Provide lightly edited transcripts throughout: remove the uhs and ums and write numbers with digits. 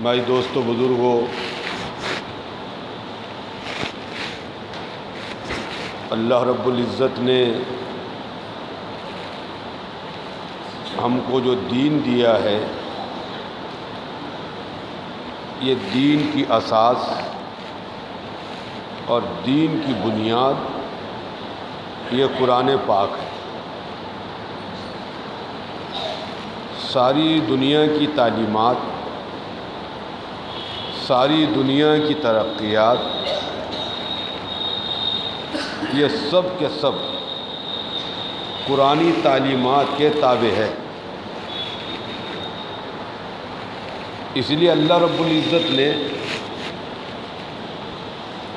بھائی دوستو بزرگوں، اللہ رب العزت نے ہم کو جو دین دیا ہے، یہ دین کی اساس اور دین کی بنیاد یہ قرآن پاک ہے۔ ساری دنیا کی تعلیمات، ساری دنیا کی ترقیات، یہ سب کے سب قرآنی تعلیمات کے تابع ہے۔ اس لیے اللہ رب العزت نے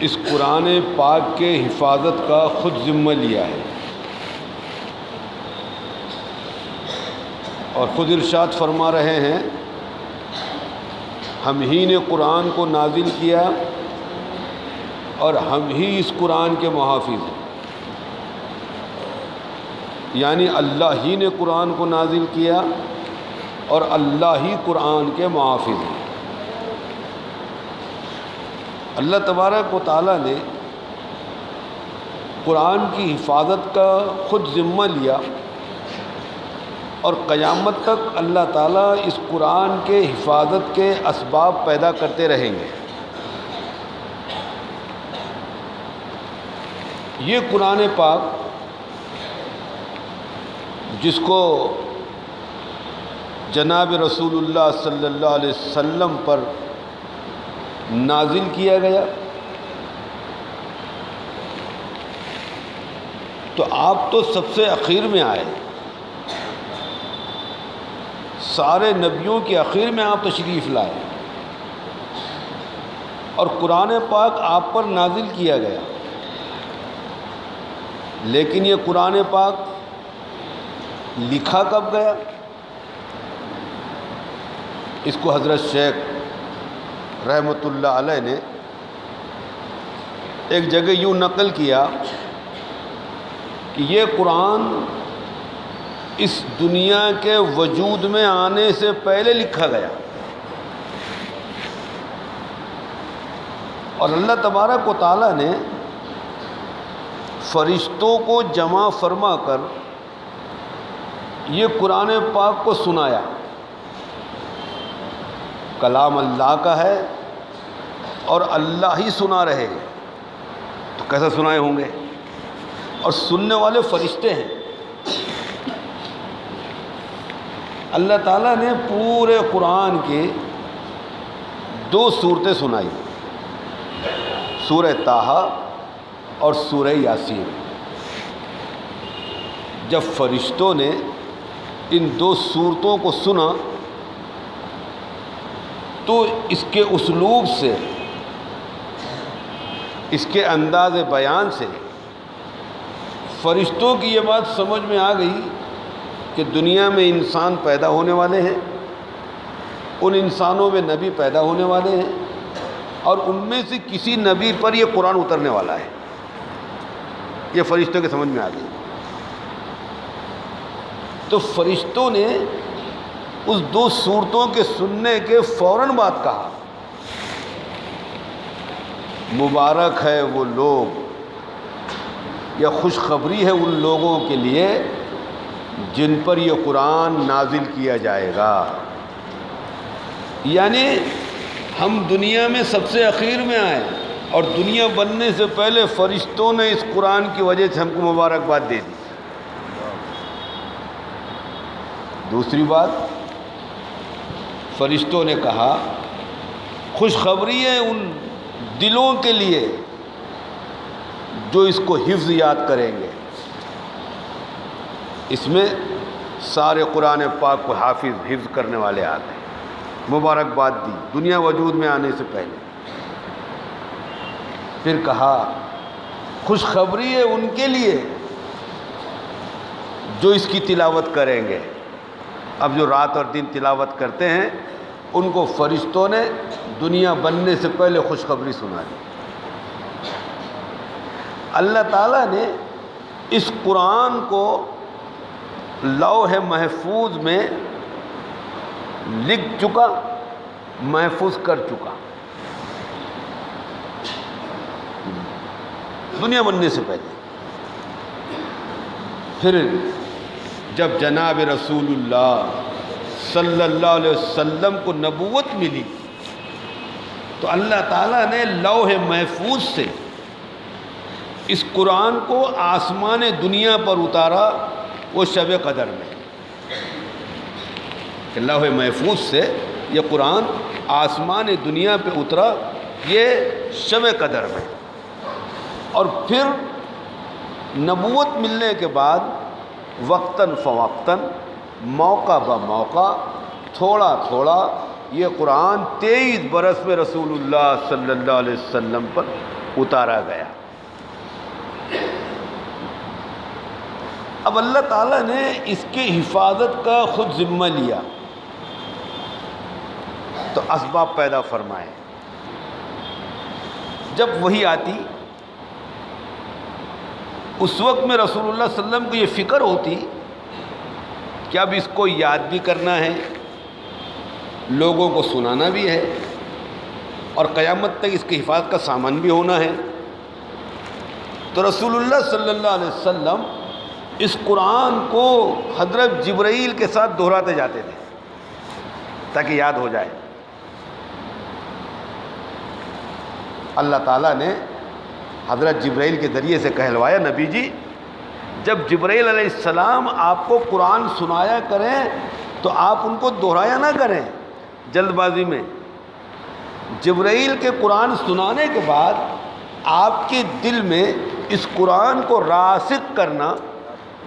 اس قرآن پاک کے حفاظت کا خود ذمہ لیا ہے، اور خود ارشاد فرما رہے ہیں، ہم ہی نے قرآن کو نازل کیا اور ہم ہی اس قرآن کے محافظ ہیں۔ یعنی اللہ ہی نے قرآن کو نازل کیا اور اللہ ہی قرآن کے محافظ ہیں۔ اللہ تبارک و تعالیٰ نے قرآن کی حفاظت کا خود ذمہ لیا، اور قیامت تک اللہ تعالیٰ اس قرآن کے حفاظت کے اسباب پیدا کرتے رہیں گے۔ یہ قرآن پاک جس کو جناب رسول اللہ صلی اللہ علیہ وسلم پر نازل کیا گیا، تو آپ تو سب سے اخیر میں آئے، سارے نبیوں کے اخیر میں آپ تشریف لائے، اور قرآن پاک آپ پر نازل کیا گیا۔ لیکن یہ قرآن پاک لکھا کب گیا؟ اس کو حضرت شیخ رحمۃ اللہ علیہ نے ایک جگہ یوں نقل کیا کہ یہ قرآن اس دنیا کے وجود میں آنے سے پہلے لکھا گیا، اور اللہ تبارک و تعالیٰ نے فرشتوں کو جمع فرما کر یہ قرآن پاک کو سنایا۔ کلام اللہ کا ہے اور اللہ ہی سنا رہے ہیں، تو کیسے سنائے ہوں گے؟ اور سننے والے فرشتے ہیں۔ اللہ تعالیٰ نے پورے قرآن کی 2 صورتیں سنائی، سورہ طٰہٰ اور سورہ یاسین۔ جب فرشتوں نے ان 2 صورتوں کو سنا تو اس کے اسلوب سے، اس کے انداز بیان سے فرشتوں کی یہ بات سمجھ میں آ گئی کہ دنیا میں انسان پیدا ہونے والے ہیں، ان انسانوں میں نبی پیدا ہونے والے ہیں، اور ان میں سے کسی نبی پر یہ قرآن اترنے والا ہے۔ یہ فرشتوں کے سمجھ میں آ گئی۔ تو فرشتوں نے اس 2 صورتوں کے سننے کے فوراً بعد کہا، مبارک ہے وہ لوگ، یا خوشخبری ہے ان لوگوں کے لیے جن پر یہ قرآن نازل کیا جائے گا۔ یعنی ہم دنیا میں سب سے اخیر میں آئے، اور دنیا بننے سے پہلے فرشتوں نے اس قرآن کی وجہ سے ہم کو مبارکباد دے دی۔ دوسری بات، فرشتوں نے کہا خوشخبری ہے ان دلوں کے لیے جو اس کو حفظ یاد کریں گے۔ اس میں سارے قرآن پاک کو حفظ کرنے والے آ گئے، مبارکباد دی دنیا وجود میں آنے سے پہلے۔ پھر کہا خوشخبری ہے ان کے لیے جو اس کی تلاوت کریں گے۔ اب جو رات اور دن تلاوت کرتے ہیں ان کو فرشتوں نے دنیا بننے سے پہلے خوشخبری سنا دی۔ اللہ تعالیٰ نے اس قرآن کو لوح محفوظ میں لکھ چکا، محفوظ کر چکا دنیا بننے سے پہلے۔ پھر جب جناب رسول اللہ صلی اللہ علیہ وسلم کو نبوت ملی تو اللہ تعالیٰ نے لوح محفوظ سے اس قرآن کو آسمان دنیا پر اتارا، وہ شب قدر میں۔ کہ لوح محفوظ سے یہ قرآن آسمان دنیا پہ اترا، یہ شب قدر میں۔ اور پھر نبوت ملنے کے بعد وقتاً فوقتاً، موقع بموقع، تھوڑا تھوڑا یہ قرآن 23 برس میں رسول اللہ صلی اللہ علیہ وسلم پر اتارا گیا۔ اب اللہ تعالیٰ نے اس کی حفاظت کا خود ذمہ لیا تو اسباب پیدا فرمائے۔ جب وحی آتی اس وقت میں رسول اللہ صلی اللہ علیہ وسلم کو یہ فکر ہوتی کہ اب اس کو یاد بھی کرنا ہے، لوگوں کو سنانا بھی ہے، اور قیامت تک اس کی حفاظت کا سامان بھی ہونا ہے۔ تو رسول اللہ صلی اللہ علیہ وسلم اس قرآن کو حضرت جبرائیل کے ساتھ دہراتے جاتے تھے تاکہ یاد ہو جائے۔ اللہ تعالیٰ نے حضرت جبرائیل کے ذریعے سے کہلوایا، نبی جی جب جبرائیل علیہ السلام آپ کو قرآن سنایا کریں تو آپ ان کو دہرایا نہ کریں جلد بازی میں۔ جبرائیل کے قرآن سنانے کے بعد آپ کے دل میں اس قرآن کو راسخ کرنا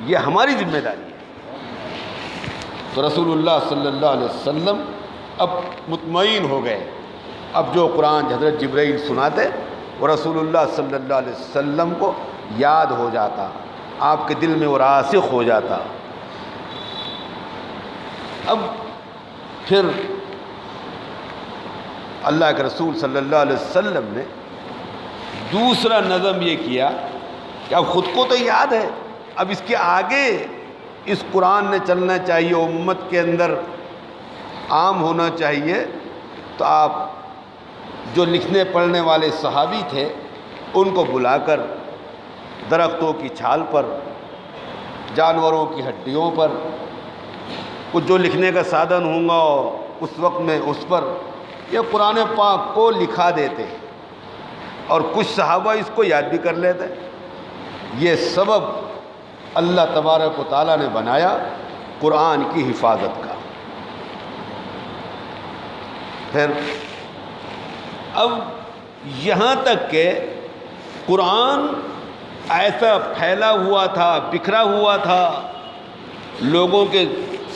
یہ ہماری ذمہ داری ہے۔ تو رسول اللہ صلی اللہ علیہ وسلم اب مطمئن ہو گئے، اب جو قرآن حضرت جبرائیل سناتے وہ رسول اللہ صلی اللہ علیہ وسلم کو یاد ہو جاتا، آپ کے دل میں وہ راسخ ہو جاتا۔ اب پھر اللہ کے رسول صلی اللہ علیہ وسلم نے دوسرا نظم یہ کیا کہ اب خود کو تو یاد ہے، اب اس کے آگے اس قرآن نے چلنا چاہیے، امت کے اندر عام ہونا چاہیے۔ تو آپ جو لکھنے پڑھنے والے صحابی تھے ان کو بلا کر درختوں کی چھال پر، جانوروں کی ہڈیوں پر، کچھ جو لکھنے کا سادھن ہوں گا اس وقت میں اس پر یہ قرآن پاک کو لکھا دیتے، اور کچھ صحابہ اس کو یاد بھی کر لیتے۔ یہ سبب اللہ تبارک و تعالیٰ نے بنایا قرآن کی حفاظت کا۔ پھر اب یہاں تک کہ قرآن ایسا پھیلا ہوا تھا، بکھرا ہوا تھا، لوگوں کے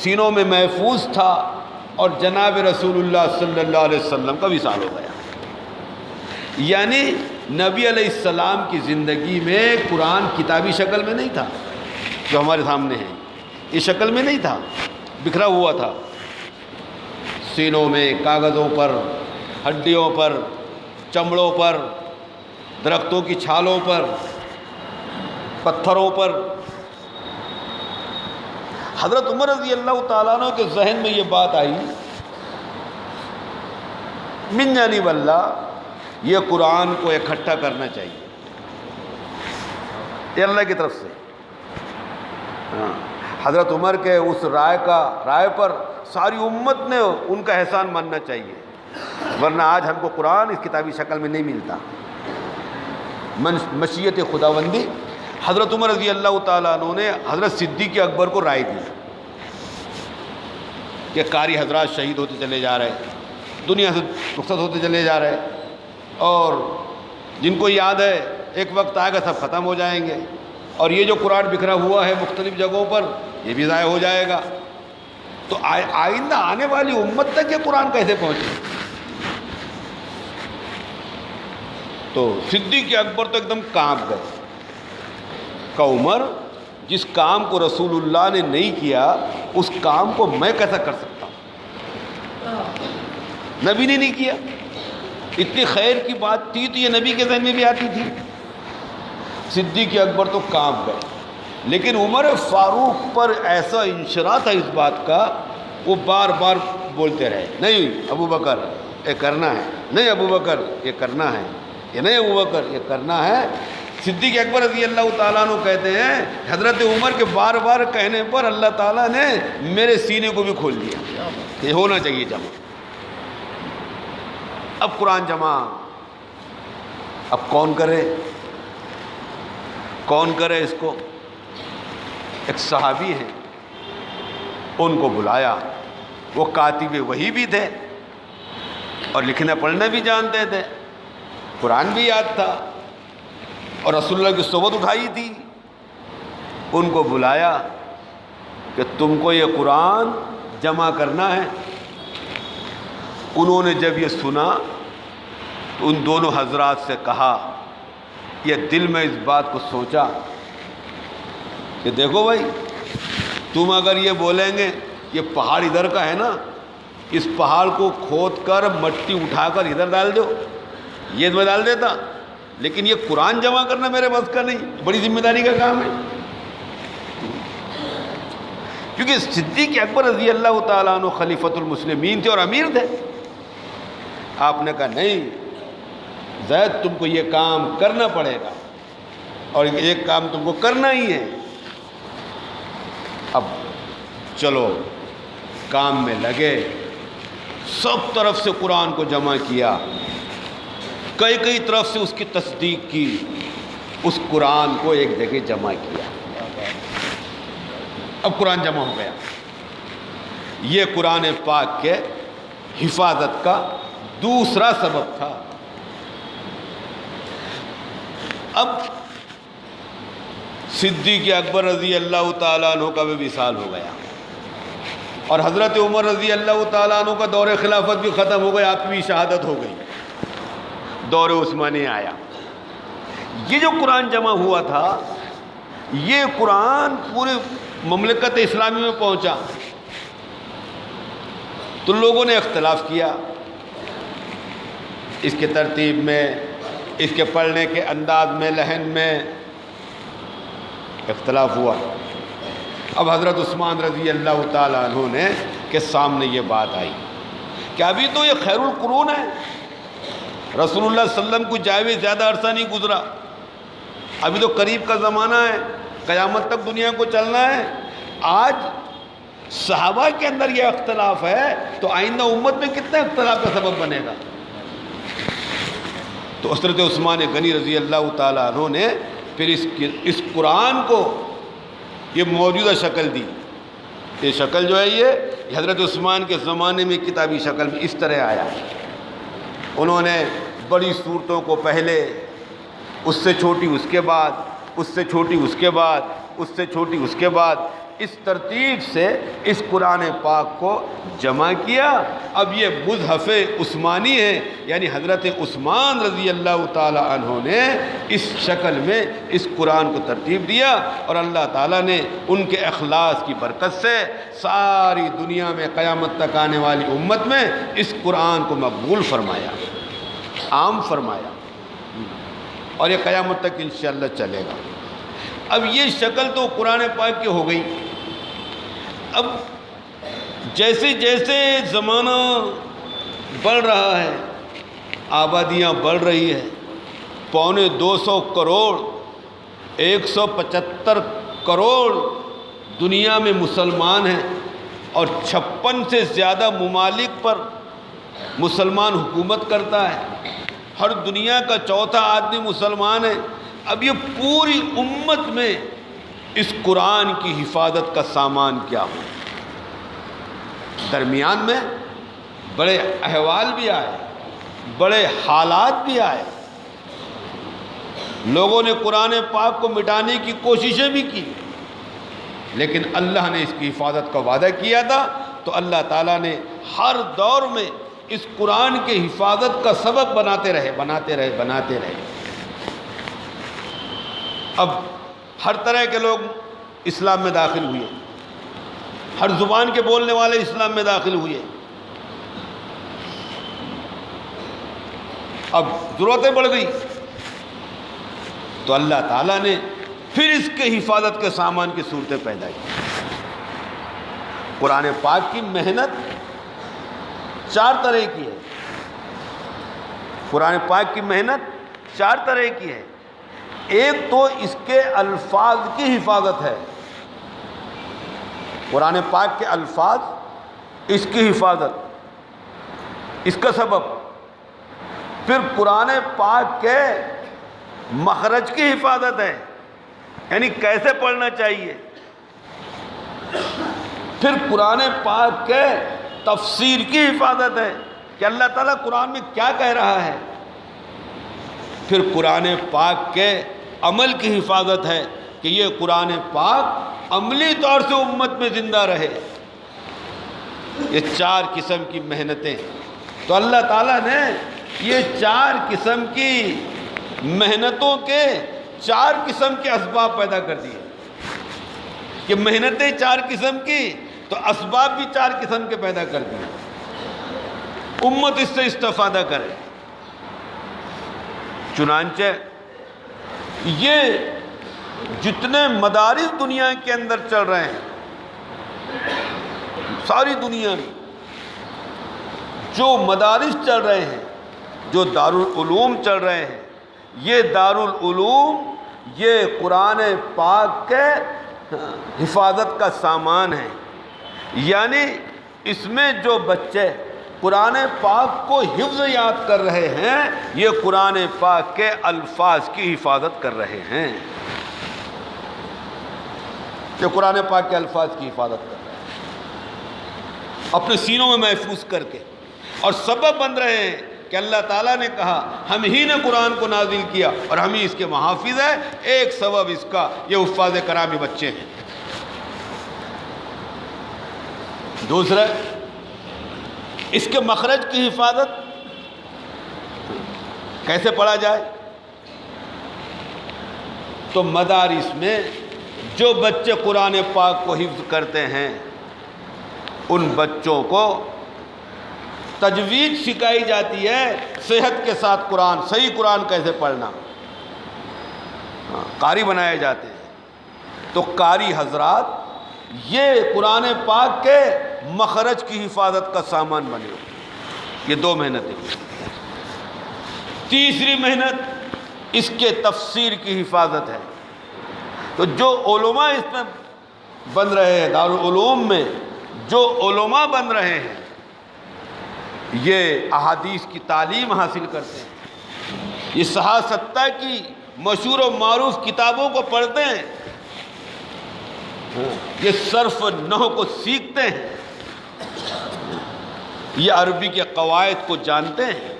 سینوں میں محفوظ تھا، اور جناب رسول اللہ صلی اللہ علیہ وسلم کا وصال ہو گیا۔ یعنی نبی علیہ السلام کی زندگی میں قرآن کتابی شکل میں نہیں تھا جو ہمارے سامنے ہے، اس شکل میں نہیں تھا، بکھرا ہوا تھا، سینوں میں، کاغذوں پر، ہڈیوں پر، چمڑوں پر، درختوں کی چھالوں پر، پتھروں پر۔ حضرت عمر رضی اللہ تعالیٰ عنہ کے ذہن میں یہ بات آئی، من جانب اللہ یہ قرآن کو اکٹھا کرنا چاہیے، یہ اللہ کی طرف سے۔ حضرت عمر کے اس رائے پر ساری امت نے ان کا احسان ماننا چاہیے، ورنہ آج ہم کو قرآن اس کتابی شکل میں نہیں ملتا۔ مشیت خداوندی حضرت عمر رضی اللہ تعالیٰ عنہ نے حضرت صدیق اکبر کو رائے دی کہ قاری حضرات شہید ہوتے چلے جا رہے، دنیا سے رخصت ہوتے چلے جا رہے، اور جن کو یاد ہے ایک وقت آئے گا سب ختم ہو جائیں گے، اور یہ جو قرآن بکھرا ہوا ہے مختلف جگہوں پر یہ بھی ضائع ہو جائے گا۔ تو آئندہ آنے والی امت تک یہ قرآن کیسے پہنچے؟ تو صدیق اکبر تو ایک دم کانپ گئے کہ عمر جس کام کو رسول اللہ نے نہیں کیا اس کام کو میں کیسا کر سکتا ہوں؟ نبی نے نہیں کیا، اتنی خیر کی بات تھی تو یہ نبی کے ذہن میں بھی آتی تھی۔ صدیق اکبر تو کانپ گئے، لیکن عمر فاروق پر ایسا انشراح تھا اس بات کا، وہ بار بار بولتے رہے، نہیں ابو بکر یہ کرنا ہے، نہیں ابو بکر یہ کرنا ہے، یہ نہیں ابو بکر یہ کرنا ہے۔ صدیق اکبر رضی اللہ تعالیٰ عنہ کہتے ہیں حضرت عمر کے بار بار کہنے پر اللہ تعالیٰ نے میرے سینے کو بھی کھول دیا، یہ ہونا چاہیے جمع۔ اب قرآن جمع، اب کون کرے، کون کرے اس کو؟ ایک صحابی ہیں، ان کو بلایا، وہ کاتب وحی بھی تھے اور لکھنا پڑھنا بھی جانتے تھے، قرآن بھی یاد تھا اور رسول اللہ کی صحبت اٹھائی تھی۔ ان کو بلایا کہ تم کو یہ قرآن جمع کرنا ہے۔ انہوں نے جب یہ سنا تو ان دونوں حضرات سے کہا، یہ دل میں اس بات کو سوچا کہ دیکھو بھائی، تم اگر یہ بولیں گے یہ پہاڑ ادھر کا ہے نا، اس پہاڑ کو کھود کر مٹی اٹھا کر ادھر ڈال دو، یہ میں ڈال دیتا، لیکن یہ قرآن جمع کرنا میرے بس کا نہیں، بڑی ذمہ داری کا کام ہے۔ کیونکہ صدیق اکبر رضی اللہ تعالیٰ عنہ خلیفۃ المسلمین تھے اور امیر تھے۔ آپ نے کہا نہیں زید، تم کو یہ کام کرنا پڑے گا اور ایک کام تم کو کرنا ہی ہے۔ اب چلو کام میں لگے، سب طرف سے قرآن کو جمع کیا، کئی طرف سے اس کی تصدیق کی، اس قرآن کو ایک جگہ جمع کیا۔ اب قرآن جمع ہو گیا۔ یہ قرآن پاک کے حفاظت کا دوسرا سبب تھا۔ اب صدیق اکبر رضی اللہ تعالیٰ عنہ کا بھی وصال ہو گیا اور حضرت عمر رضی اللہ تعالیٰ عنہ کا دور خلافت بھی ختم ہو گیا، آپ کی بھی شہادت ہو گئی، دور عثمانی آیا۔ یہ جو قرآن جمع ہوا تھا، یہ قرآن پورے مملکت اسلامی میں پہنچا تو لوگوں نے اختلاف کیا اس کے ترتیب میں، اس کے پڑھنے کے انداز میں، لحن میں اختلاف ہوا۔ اب حضرت عثمان رضی اللہ تعالیٰ عنہ نے کے سامنے یہ بات آئی کہ ابھی تو یہ خیر القرون ہے، رسول اللہ صلی اللہ علیہ وسلم کو جائے ہوئے زیادہ عرصہ نہیں گزرا، ابھی تو قریب کا زمانہ ہے، قیامت تک دنیا کو چلنا ہے۔ آج صحابہ کے اندر یہ اختلاف ہے تو آئندہ امت میں کتنے اختلاف کا سبب بنے گا؟ تو حضرت عثمان غنی رضی اللہ تعالیٰ عنہ نے پھر اس قرآن کو یہ موجودہ شکل دی۔ یہ شکل جو ہے یہ حضرت عثمان کے زمانے میں کتابی شکل میں اس طرح آیا۔ انہوں نے بڑی صورتوں کو پہلے، اس سے چھوٹی اس کے بعد، اس سے چھوٹی اس کے بعد، اس سے چھوٹی اس کے بعد، اس ترتیب سے اس قرآن پاک کو جمع کیا۔ اب یہ مصحف عثمانی ہے، یعنی حضرت عثمان رضی اللہ تعالی عنہ نے اس شکل میں اس قرآن کو ترتیب دیا اور اللہ تعالیٰ نے ان کے اخلاص کی برکت سے ساری دنیا میں قیامت تک آنے والی امت میں اس قرآن کو مقبول فرمایا، عام فرمایا، اور یہ قیامت تک انشاءاللہ چلے گا۔ اب یہ شکل تو قرآن پاک کی ہو گئی۔ اب جیسے جیسے زمانہ بڑھ رہا ہے، آبادیاں بڑھ رہی ہے، 250 کروڑ، 175 کروڑ دنیا میں مسلمان ہیں اور 56 سے زیادہ ممالک پر مسلمان حکومت کرتا ہے، ہر دنیا کا چوتھا آدمی مسلمان ہے۔ اب یہ پوری امت میں اس قرآن کی حفاظت کا سامان کیا ہو؟ درمیان میں بڑے احوال بھی آئے، بڑے حالات بھی آئے، لوگوں نے قرآن پاک کو مٹانے کی کوششیں بھی کی، لیکن اللہ نے اس کی حفاظت کا وعدہ کیا تھا تو اللہ تعالیٰ نے ہر دور میں اس قرآن کے حفاظت کا سبب بناتے رہے۔ اب ہر طرح کے لوگ اسلام میں داخل ہوئے، ہر زبان کے بولنے والے اسلام میں داخل ہوئے۔ اب ضرورتیں بڑھ گئی تو اللہ تعالیٰ نے پھر اس کے حفاظت کے سامان کی صورتیں پیدا کی۔ قرآن پاک کی محنت 4 طرح کی ہے۔ قرآن پاک کی محنت چار طرح کی ہے. ایک تو اس کے الفاظ کی حفاظت ہے، قرآن پاک کے الفاظ، اس کی حفاظت، اس کا سبب. پھر قرآن پاک کے مخرج کی حفاظت ہے، یعنی کیسے پڑھنا چاہیے. پھر قرآن پاک کے تفسیر کی حفاظت ہے کہ اللہ تعالیٰ قرآن میں کیا کہہ رہا ہے. پھر قرآن پاک کے عمل کی حفاظت ہے کہ یہ قرآن پاک عملی طور سے امت میں زندہ رہے. یہ چار قسم کی محنتیں. تو اللہ تعالیٰ نے یہ چار قسم کی محنتوں کے چار قسم کے اسباب پیدا کر دیے کہ محنتیں چار قسم کی تو اسباب بھی چار قسم کے پیدا کر دیے، امت اس سے استفادہ کرے. چنانچہ یہ جتنے مدارس دنیا کے اندر چل رہے ہیں، ساری دنیا میں جو مدارس چل رہے ہیں، جو دارالعلوم چل رہے ہیں، یہ دارالعلوم یہ قرآن پاک کے حفاظت کا سامان ہے. یعنی اس میں جو بچے قرآن پاک کو حفظ یاد کر رہے ہیں، یہ قرآن پاک کے الفاظ کی حفاظت کر رہے ہیں. یہ قرآن پاک کے الفاظ کی حفاظت کر رہے ہیں اپنے سینوں میں محفوظ کر کے، اور سبب بن رہے ہیں کہ اللہ تعالیٰ نے کہا ہم ہی نے قرآن کو نازل کیا اور ہم ہی اس کے محافظ ہیں. ایک سبب اس کا یہ حفاظ کرامی بچے ہیں. دوسرا، اس کے مخرج کی حفاظت، کیسے پڑھا جائے. تو مدارس میں جو بچے قرآن پاک کو حفظ کرتے ہیں ان بچوں کو تجوید سکھائی جاتی ہے، صحت کے ساتھ قرآن، صحیح قرآن کیسے پڑھنا. قاری بنائے جاتے ہیں. تو قاری حضرات یہ قرآن پاک کے مخرج کی حفاظت کا سامان بنے. یہ دو محنتیں. تیسری محنت اس کے تفسیر کی حفاظت ہے. تو جو علماء اس میں بن رہے ہیں، دارالعلوم میں جو علماء بن رہے ہیں، یہ احادیث کی تعلیم حاصل کرتے ہیں، یہ صحاح کی مشہور و معروف کتابوں کو پڑھتے ہیں، یہ صرف نحو کو سیکھتے ہیں، یہ عربی کے قواعد کو جانتے ہیں،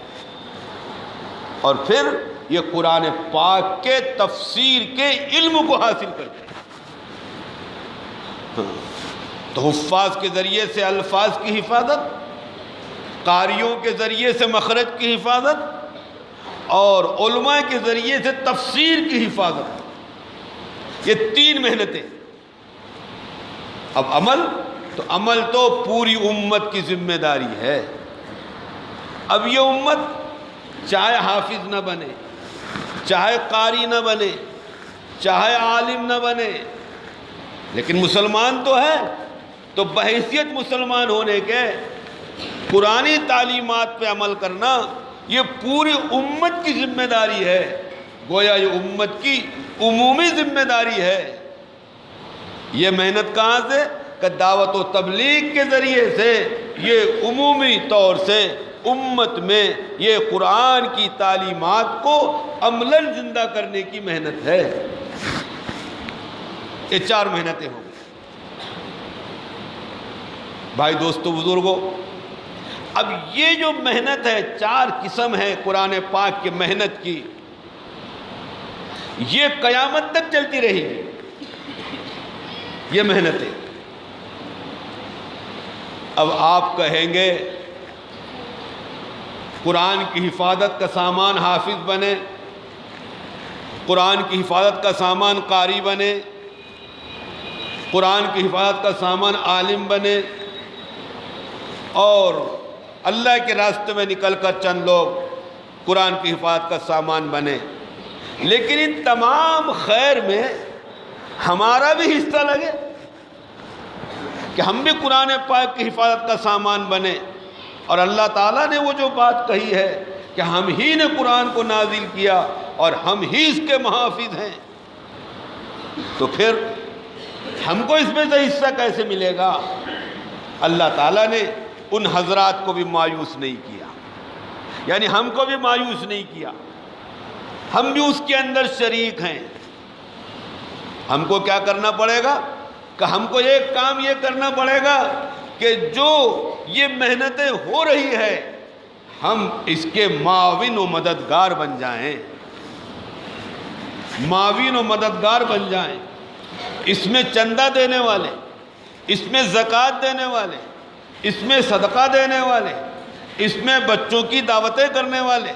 اور پھر یہ قرآن پاک کے تفسیر کے علم کو حاصل کرتے ہیں. تو حفاظ کے ذریعے سے الفاظ کی حفاظت، قاریوں کے ذریعے سے مخرج کی حفاظت، اور علماء کے ذریعے سے تفسیر کی حفاظت. یہ تین محنتیں. اب عمل تو پوری امت کی ذمہ داری ہے. اب یہ امت چاہے حافظ نہ بنے، چاہے قاری نہ بنے، چاہے عالم نہ بنے، لیکن مسلمان تو ہے. تو بحیثیت مسلمان ہونے کے قرآنی تعلیمات پہ عمل کرنا یہ پوری امت کی ذمہ داری ہے. گویا یہ امت کی عمومی ذمہ داری ہے. یہ محنت کہاں سے؟ کہ دعوت و تبلیغ کے ذریعے سے یہ عمومی طور سے امت میں یہ قرآن کی تعلیمات کو عملاً زندہ کرنے کی محنت ہے. یہ چار محنتیں ہوں گی. بھائی دوستو بزرگوں، اب یہ جو محنت ہے، چار قسم ہے قرآن پاک کی محنت کی، یہ قیامت تک چلتی رہے گی. یہ محنتیں. اب آپ کہیں گے قرآن کی حفاظت کا سامان حافظ بنے، قرآن کی حفاظت کا سامان قاری بنے، قرآن کی حفاظت کا سامان عالم بنے، اور اللہ کے راستے میں نکل کر چند لوگ قرآن کی حفاظت کا سامان بنے. لیکن ان تمام خیر میں ہمارا بھی حصہ لگے کہ ہم بھی قرآن پاک کی حفاظت کا سامان بنے. اور اللہ تعالیٰ نے وہ جو بات کہی ہے کہ ہم ہی نے قرآن کو نازل کیا اور ہم ہی اس کے محافظ ہیں، تو پھر ہم کو اس میں سے حصہ کیسے ملے گا؟ اللہ تعالیٰ نے ان حضرات کو بھی مایوس نہیں کیا، یعنی ہم کو بھی مایوس نہیں کیا، ہم بھی اس کے اندر شریک ہیں۔ ہم کو کیا کرنا پڑے گا کہ ہم کو ایک کام یہ کرنا پڑے گا کہ جو یہ محنتیں ہو رہی ہے ہم اس کے معاون و مددگار بن جائیں، معاون و مددگار بن جائیں، اس میں چندہ دینے والے، اس میں زکوٰۃ دینے والے، اس میں صدقہ دینے والے، اس میں بچوں کی دعوتیں کرنے والے،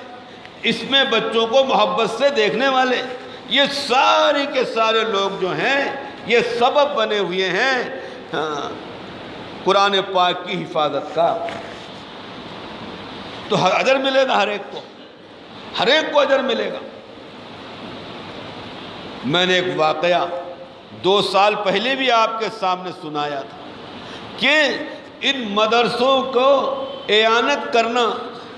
اس میں بچوں کو محبت سے دیکھنے والے، یہ سارے کے سارے لوگ جو ہیں یہ سبب بنے ہوئے ہیں قرآن پاک کی حفاظت کا۔ تو اجر ملے گا ہر ایک کو، ہر ایک کو اجر ملے گا۔ میں نے ایک واقعہ 2 سال پہلے بھی آپ کے سامنے سنایا تھا کہ ان مدرسوں کو اعانت کرنا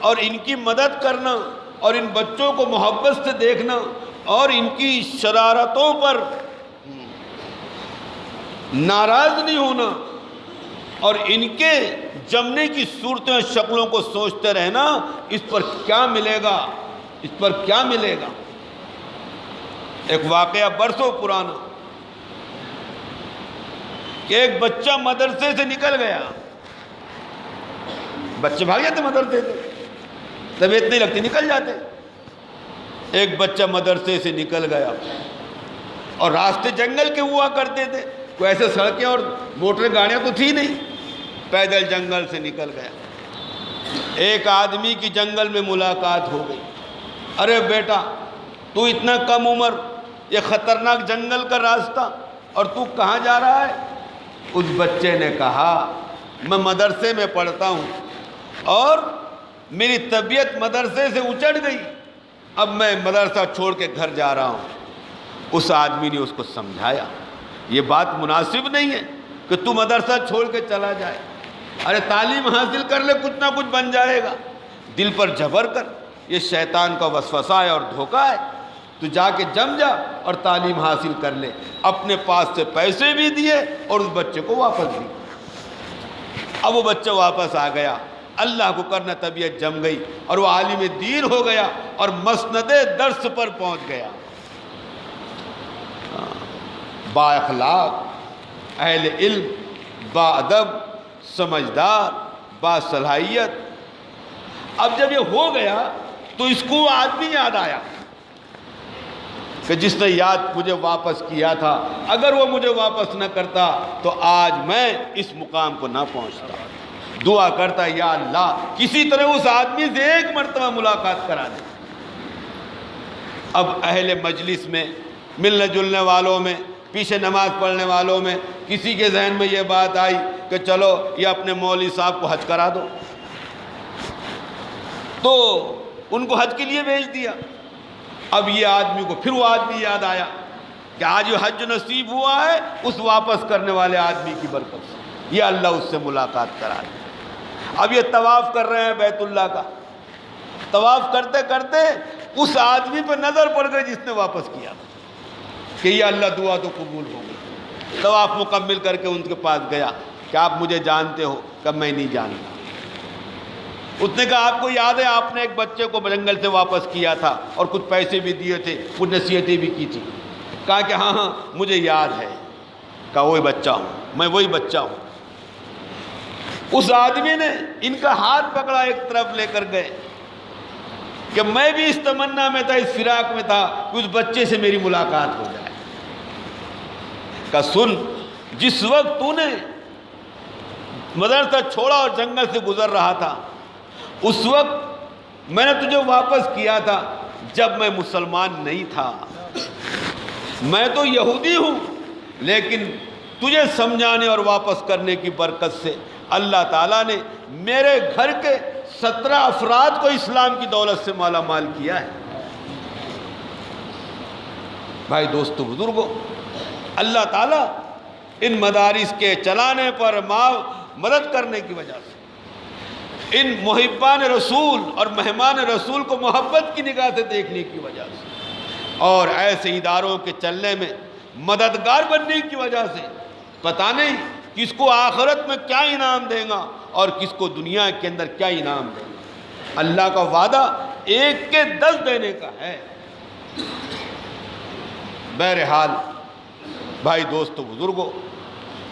اور ان کی مدد کرنا اور ان بچوں کو محبت سے دیکھنا اور ان کی شرارتوں پر ناراض نہیں ہونا اور ان کے جمنے کی صورتیں اور شکلوں کو سوچتے رہنا، اس پر کیا ملے گا، اس پر کیا ملے گا۔ ایک واقعہ برسوں پرانا کہ ایک بچہ مدرسے سے نکل گیا، بچے بھاگ جاتے مدرسے سے، طبیعت نہیں لگتی نکل جاتے۔ ایک بچہ مدرسے سے نکل گیا اور راستے جنگل کے ہوا کرتے تھے، کوئی ایسے سڑکیں اور موٹر گاڑیاں تو تھی نہیں، پیدل جنگل سے نکل گیا۔ ایک آدمی کی جنگل میں ملاقات ہو گئی، ارے بیٹا تو اتنا کم عمر، یہ خطرناک جنگل کا راستہ، اور تو کہاں جا رہا ہے؟ اس بچے نے کہا میں مدرسے میں پڑھتا ہوں اور میری طبیعت مدرسے سے اچڑ گئی، اب میں مدرسہ چھوڑ کے گھر جا رہا ہوں۔ اس آدمی نے اس کو سمجھایا یہ بات مناسب نہیں ہے کہ تو مدرسہ چھوڑ کے چلا جائے، ارے تعلیم حاصل کر لے، کچھ نہ کچھ بن جائے گا، دل پر جبر کر، یہ شیطان کا وسوسہ ہے اور دھوکہ ہے، تو جا کے جم جا اور تعلیم حاصل کر لے۔ اپنے پاس سے پیسے بھی دیے اور اس بچے کو واپس دی۔ اب وہ بچہ واپس آ گیا، اللہ کو کرنا طبیعت جم گئی اور وہ عالم دین ہو گیا اور مسند درس پر پہنچ گیا، با اخلاق، اہل علم، با ادب، سمجھدار، با صلاحیت۔ اب جب یہ ہو گیا تو اس کو وہ آدمی یاد آیا کہ جس نے یاد مجھے واپس کیا تھا، اگر وہ مجھے واپس نہ کرتا تو آج میں اس مقام کو نہ پہنچتا۔ دعا کرتا یا اللہ کسی طرح اس آدمی سے ایک مرتبہ ملاقات کرا دے۔ اب اہل مجلس میں، ملنے جلنے والوں میں، پیچھے نماز پڑھنے والوں میں کسی کے ذہن میں یہ بات آئی کہ چلو یہ اپنے مولوی صاحب کو حج کرا دو، تو ان کو حج کے لیے بھیج دیا۔ اب یہ آدمی کو پھر وہ آدمی یاد آیا کہ آج یہ حج نصیب ہوا ہے اس واپس کرنے والے آدمی کی برکت سے، یہ اللہ اس سے ملاقات کرا دے۔ اب یہ طواف کر رہے ہیں بیت اللہ کا، طواف کرتے کرتے اس آدمی پہ نظر پڑ گئی جس نے واپس کیا کہ یہ اللہ دعا تو قبول ہو گئی۔ طواف مکمل کر کے ان کے پاس گیا کہ آپ مجھے جانتے ہو؟ کہ میں نہیں جانتا۔ اس نے کہا آپ کو یاد ہے آپ نے ایک بچے کو جنگل سے واپس کیا تھا اور کچھ پیسے بھی دیے تھے، کچھ نصیحتیں بھی کی تھی؟ کہا کہ ہاں ہاں مجھے یاد ہے۔ کہا وہی بچہ ہوں میں، وہی بچہ ہوں۔ اس آدمی نے ان کا ہاتھ پکڑا، ایک طرف لے کر گئے کہ میں بھی اس تمنا میں تھا، اس فراق میں تھا کہ اس بچے سے میری ملاقات ہو جائے۔ کہا سن، جس وقت تو نے مدرسہ چھوڑا اور جنگل سے گزر رہا تھا اس وقت میں نے تجھے واپس کیا تھا جب میں مسلمان نہیں تھا، میں تو یہودی ہوں، لیکن تجھے سمجھانے اور واپس کرنے کی برکت سے اللہ تعالیٰ نے میرے گھر کے 17 افراد کو اسلام کی دولت سے مالا مال کیا ہے۔ بھائی دوستو بزرگوں، اللہ تعالیٰ ان مدارس کے چلانے پر مدد کرنے کی وجہ سے ان محبان رسول اور مہمان رسول کو محبت کی نگاہ سے دیکھنے کی وجہ سے، اور ایسے اداروں کے چلنے میں مددگار بننے کی وجہ سے پتہ نہیں کس کو آخرت میں کیا انعام دے گا اور کس کو دنیا کے اندر کیا انعام دے گا۔ اللہ کا وعدہ 1 کے 10 دینے کا ہے۔ بہرحال بھائی دوستو بزرگوں،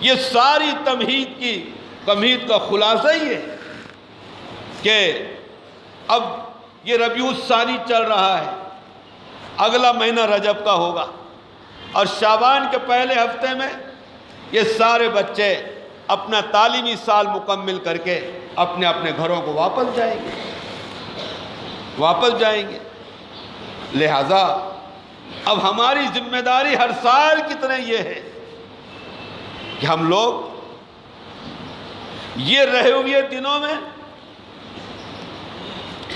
یہ ساری تمہید کا خلاصہ ہی ہے کہ اب یہ ربیع الثانی چل رہا ہے، اگلا مہینہ رجب کا ہوگا، اور شعبان کے پہلے ہفتے میں یہ سارے بچے اپنا تعلیمی سال مکمل کر کے اپنے اپنے گھروں کو واپس جائیں گے۔ لہذا اب ہماری ذمہ داری ہر سال کی طرح یہ ہے کہ ہم لوگ یہ رہے ہوئے دنوں میں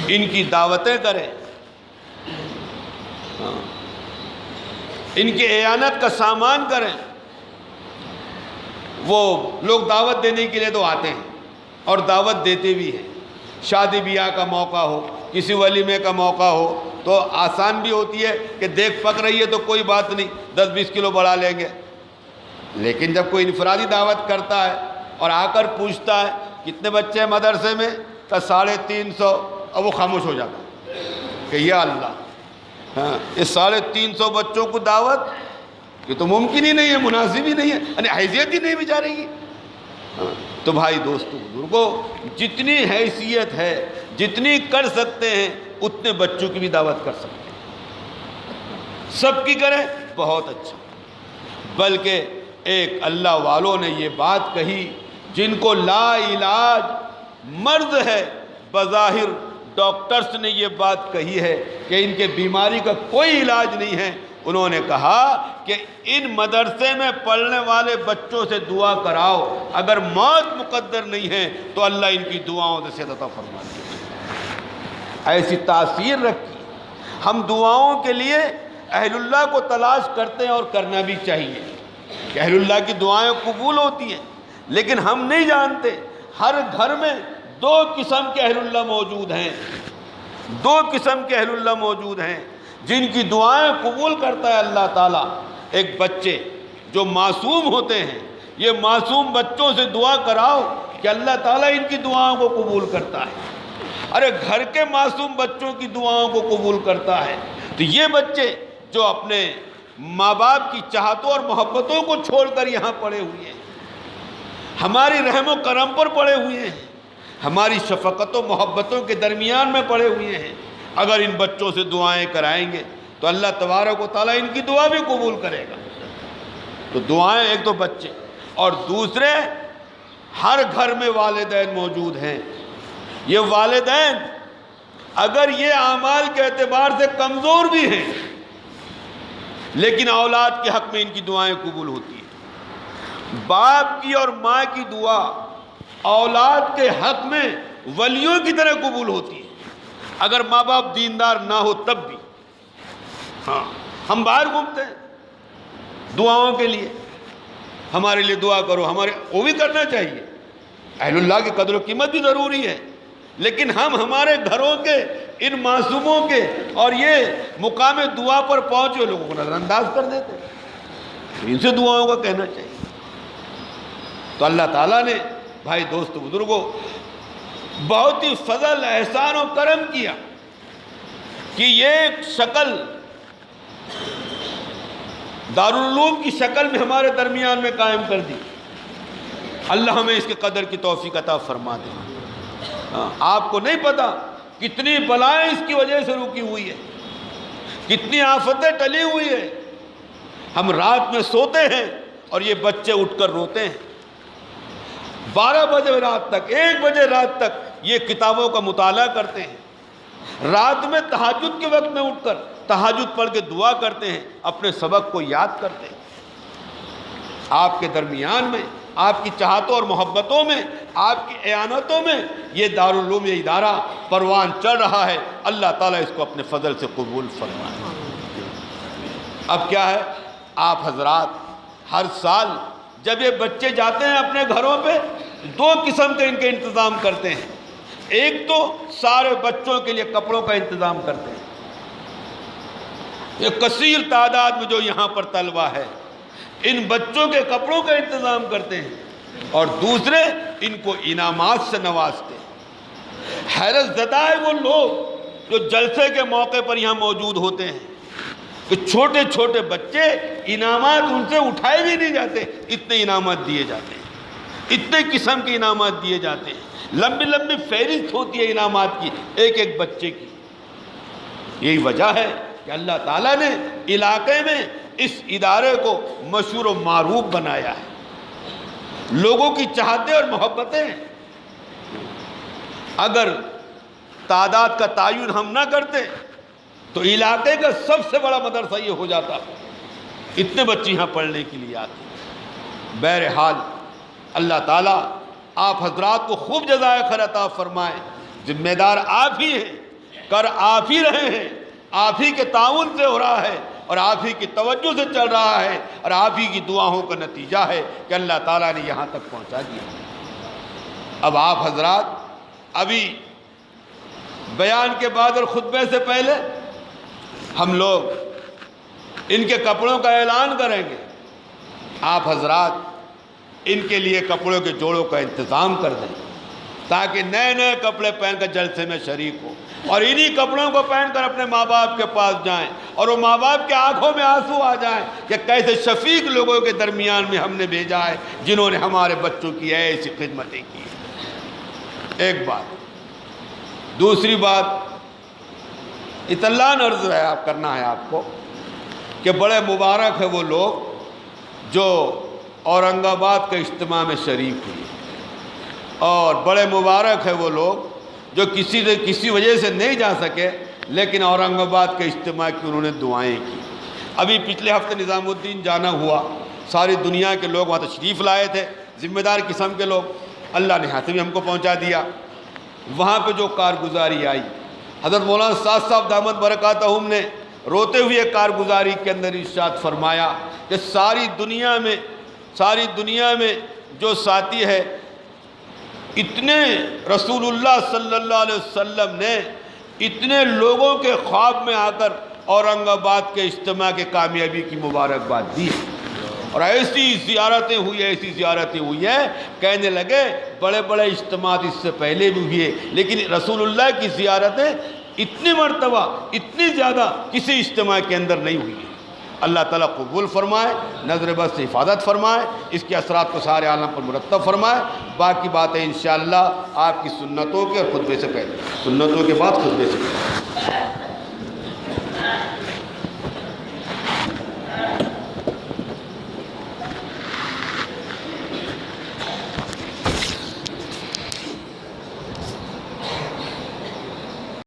ان کی دعوتیں کریں، ان کی اعانت کا سامان کریں۔ وہ لوگ دعوت دینے کے لیے تو آتے ہیں اور دعوت دیتے بھی ہیں، شادی بیاہ کا موقع ہو، کسی ولیمے کا موقع ہو تو آسان بھی ہوتی ہے کہ دیکھ پک رہی ہے تو کوئی بات نہیں، 10-20 کلو بڑھا لیں گے۔ لیکن جب کوئی انفرادی دعوت کرتا ہے اور آ کر پوچھتا ہے کتنے بچے ہیں مدرسے میں، تو 350، اور وہ خاموش ہو جاتا ہے کہ یا اللہ، ہاں یہ 350 بچوں کو دعوت، یہ تو ممکن ہی نہیں ہے، مناسب ہی نہیں ہے، یعنی حیثیت ہی نہیں بیچارے کی۔ تو بھائی دوستو بزرگوں، جتنی حیثیت ہے، جتنی کر سکتے ہیں اتنے بچوں کی بھی دعوت کر سکتے ہیں، سب کی کریں بہت اچھا۔ بلکہ ایک اللہ والوں نے یہ بات کہی جن کو لا علاج مرض ہے، بظاہر ڈاکٹرز نے یہ بات کہی ہے کہ ان کے بیماری کا کوئی علاج نہیں ہے، انہوں نے کہا کہ ان مدرسے میں پڑھنے والے بچوں سے دعا کراؤ، اگر موت مقدر نہیں ہے تو اللہ ان کی دعاؤں سے صحت عطا فرما دے۔ ایسی تاثیر رکھی۔ ہم دعاؤں کے لیے اہل اللہ کو تلاش کرتے ہیں اور کرنا بھی چاہیے کہ اہل اللہ کی دعائیں قبول ہوتی ہیں، لیکن ہم نہیں جانتے ہر گھر میں 2 قسم کے اہل اللہ موجود ہیں، 2 قسم کے اہل اللہ موجود ہیں جن کی دعائیں قبول کرتا ہے اللہ تعالیٰ۔ ایک بچے جو معصوم ہوتے ہیں، یہ معصوم بچوں سے دعا کراؤ کہ اللہ تعالیٰ ان کی دعاؤں کو قبول کرتا ہے۔ ارے گھر کے معصوم بچوں کی دعاؤں کو قبول کرتا ہے، تو یہ بچے جو اپنے ماں باپ کی چاہتوں اور محبتوں کو چھوڑ کر یہاں پڑے ہوئے ہیں، ہماری رحم و کرم پر پڑے ہوئے ہیں، ہماری شفقت و محبتوں کے درمیان میں پڑے ہوئے ہیں، اگر ان بچوں سے دعائیں کرائیں گے تو اللہ تبارک و تعالیٰ ان کی دعا بھی قبول کرے گا۔ تو دعائیں ایک تو بچے، اور دوسرے ہر گھر میں والدین موجود ہیں۔ یہ والدین اگر یہ اعمال کے اعتبار سے کمزور بھی ہیں لیکن اولاد کے حق میں ان کی دعائیں قبول ہوتی ہیں۔ باپ کی اور ماں کی دعا اولاد کے حق میں ولیوں کی طرح قبول ہوتی ہے، اگر ماں باپ دیندار نہ ہو تب بھی۔ ہاں ہم باہر گھومتے ہیں دعاؤں کے لیے، ہمارے لیے دعا کرو، وہ بھی کرنا چاہیے، اہل اللہ کی قدر و قیمت بھی ضروری ہے، لیکن ہم ہمارے گھروں کے ان معصوموں کے اور یہ مقام دعا پر پہنچے لوگوں کو نظر انداز کر دیتے ہیں، ان سے دعاؤں کا کہنا چاہیے۔ تو اللہ تعالیٰ نے بھائی دوست بزرگوں بہت ہی فضل، احسان و کرم کیا کہ یہ ایک شکل دارالعلوم کی شکل میں ہمارے درمیان میں قائم کر دی۔ اللہ ہمیں اس کے قدر کی توفیق عطا فرما دے۔ آپ کو نہیں پتا کتنی بلائیں اس کی وجہ سے رکی ہوئی ہے، کتنی آفتیں ٹلی ہوئی ہے۔ ہم رات میں سوتے ہیں اور یہ بچے اٹھ کر روتے ہیں، 12 بجے رات تک، 1 بجے رات تک یہ کتابوں کا مطالعہ کرتے ہیں، رات میں تہجد کے وقت میں اٹھ کر تہجد پڑھ کے دعا کرتے ہیں، اپنے سبق کو یاد کرتے ہیں۔ آپ کے درمیان میں، آپ کی چاہتوں اور محبتوں میں، آپ کی اعانتوں میں یہ دارالعلوم، یہ ادارہ پروان چڑھ رہا ہے۔ اللہ تعالیٰ اس کو اپنے فضل سے قبول فرمائے۔ اب کیا ہے، آپ حضرات ہر سال جب یہ بچے جاتے ہیں اپنے گھروں پہ 2 قسم کے ان کے انتظام کرتے ہیں۔ ایک تو سارے بچوں کے لیے کپڑوں کا انتظام کرتے ہیں، یہ کثیر تعداد میں جو یہاں پر طلبہ ہے ان بچوں کے کپڑوں کا انتظام کرتے ہیں، اور دوسرے ان کو انعامات سے نوازتے ہیں۔ حیرت زدہ ہے وہ لوگ جو جلسے کے موقع پر یہاں موجود ہوتے ہیں کہ چھوٹے چھوٹے بچے انعامات ان سے اٹھائے بھی نہیں جاتے، اتنے انعامات دیے جاتے ہیں، اتنے قسم کے انعامات دیے جاتے ہیں، لمبی لمبی فہرست ہوتی ہے انعامات کی ایک ایک بچے کی۔ یہی وجہ ہے کہ اللہ تعالیٰ نے علاقے میں اس ادارے کو مشہور و معروف بنایا ہے، لوگوں کی چاہتیں اور محبتیں۔ اگر تعداد کا تعین ہم نہ کرتے تو علاقے کا سب سے بڑا مدرسہ یہ ہو جاتا، اتنے بچے یہاں پڑھنے کے لیے آتے۔ بہرحال اللہ تعالیٰ آپ حضرات کو خوب جزائے خیر عطا فرمائے، ذمہ دار آپ ہی ہیں، کر آپ ہی رہے ہیں، آپ ہی کے تعاون سے ہو رہا ہے اور آپ ہی کی توجہ سے چل رہا ہے، اور آپ ہی کی دعاؤں کا نتیجہ ہے کہ اللہ تعالیٰ نے یہاں تک پہنچا دیا۔ اب آپ حضرات ابھی بیان کے بعد اور خطبے سے پہلے ہم لوگ ان کے کپڑوں کا اعلان کریں گے، آپ حضرات ان کے لیے کپڑوں کے جوڑوں کا انتظام کر دیں تاکہ نئے نئے کپڑے پہن کر جلسے میں شریک ہو، اور انہی کپڑوں کو پہن کر اپنے ماں باپ کے پاس جائیں اور وہ ماں باپ کے آنکھوں میں آنسو آ جائیں کہ کیسے شفیق لوگوں کے درمیان میں ہم نے بھیجا ہے جنہوں نے ہمارے بچوں کی ایسی خدمتیں کی۔ ایک بات، دوسری بات اطلاع عرض ہے آپ کرنا ہے آپ کو کہ بڑے مبارک ہے وہ لوگ جو اورنگ آباد کے اجتماع میں شریک ہوئے، اور بڑے مبارک ہے وہ لوگ جو کسی وجہ سے نہیں جا سکے لیکن اورنگ آباد کے اجتماع کی انہوں نے دعائیں کی۔ ابھی پچھلے ہفتے نظام الدین جانا ہوا، ساری دنیا کے لوگ وہاں تشریف لائے تھے، ذمہ دار قسم کے لوگ، اللہ نے یہاں سے بھی ہم کو پہنچا دیا۔ وہاں پہ جو کارگزاری آئی، حضرت مولانا سعد صاحب دامت برکاتہم نے روتے ہوئے کارگزاری کے اندر ارشاد فرمایا کہ ساری دنیا میں جو ساتھی ہے، اتنے رسول اللہ صلی اللہ علیہ وسلم نے اتنے لوگوں کے خواب میں آ کر اورنگ آباد کے اجتماع کے کامیابی کی مبارکباد دی، اور ایسی زیارتیں ہوئی ہیں، کہنے لگے بڑے بڑے اجتماعات اس سے پہلے بھی ہوئے لیکن رسول اللہ کی زیارتیں اتنی مرتبہ اتنی زیادہ کسی اجتماع کے اندر نہیں ہوئی ہیں۔ اللہ تعالیٰ قبول فرمائے، نظر بد سے حفاظت فرمائے، اس کے اثرات کو سارے عالم پر مرتب فرمائے۔ باقی باتیں انشاءاللہ آپ کی سنتوں کے اور خطبے سے پہلے، سنتوں کے بعد خطبے سے پہلے۔